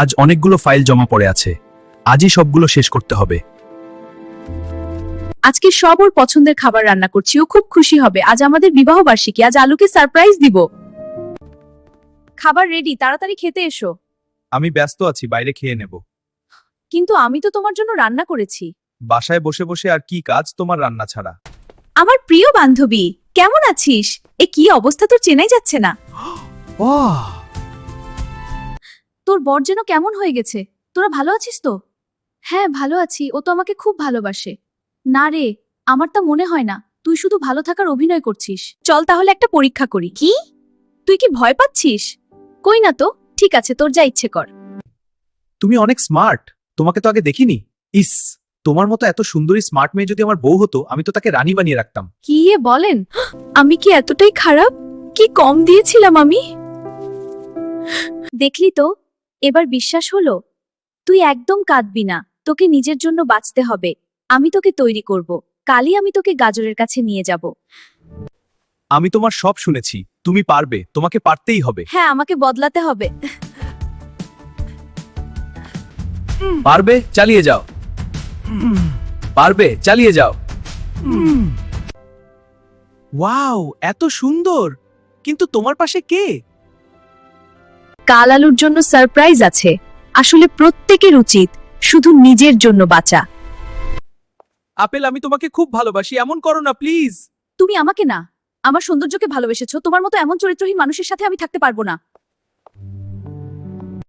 আজ অনেকগুলো ফাইল জমা পড়ে আছে, আজই সবগুলো শেষ করতে হবে। আজকে সব ওর পছন্দের খাবার রান্না করছি, ও খুব খুশি হবে। আজ আমাদের বিবাহ বার্ষিকী, আজ আলুকে সারপ্রাইজ দিব। খাবার রেডি, তাড়াতাড়ি খেতে এসো। আমি ব্যস্ত আছি, বাইরে খেয়ে নেব। কিন্তু আমি তো তোমার জন্য রান্না করেছি। বাসায় বসে বসে আর কি কাজ তোমার রান্না ছাড়া? আমার প্রিয় বান্ধবী, কেমন আছিস? এ কি অবস্থা, তোর চেনাই যাচ্ছে না। তোর বর যেন কেমন হয়ে গেছে। তোরা ভালো আছিস তো? হ্যাঁ ভালো আছি, ও তো আমাকে খুব ভালোবাসে। না রে, আমার তা মনে হয় না, তুই শুধু ভালো থাকার অভিনয় করছিস। চল তাহলে একটা পরীক্ষা করি। কি? তুই কি ভয় পাচ্ছিস? কই না তো, ঠিক আছে, তোর যা ইচ্ছে কর। তুমি অনেক স্মার্ট, তোমাকে তো আগে দেখিনি। ইস, তোমার মতো এত সুন্দরী স্মার্ট মেয়ে যদি আমার বউ হতো, আমি তো তাকে রানী বানিয়ে রাখতাম। কি এ বলেন? আমি কি এতটাই খারাপ? কি কম দিয়েছিলাম আমি? দেখলি তো, এবার বিশ্বাস হলো? তুই একদম কাঁদবি না, তোকে নিজের জন্য বাঁচতে হবে। আমি তোকে তৈরি করব, কালই আমি তোকে গাজরের কাছে নিয়ে যাব। আমি তোমার সব শুনেছি, তুমি পারবে, তোমাকে পারতেই হবে। হ্যাঁ, আমাকে বদলাতে হবে। পারবে, চালিয়ে যাও। পারবে, চালিয়ে যাও। ওয়াও, এত সুন্দর। কিন্তু তোমার পাশে কে? কাল আলুর জন্য সারপ্রাইজ আছে। আসলে প্রত্যেকের উচিত শুধু নিজের জন্য বাঁচা। আপেল, আমি তোমাকে খুব ভালোবাসি, এমন করো না প্লিজ। তুমি আমাকে না, আমার সৌন্দর্যকে ভালোবেসেছো। তোমার মতো এমন চরিত্রহীন মানুষের সাথে আমি থাকতে পারবো না।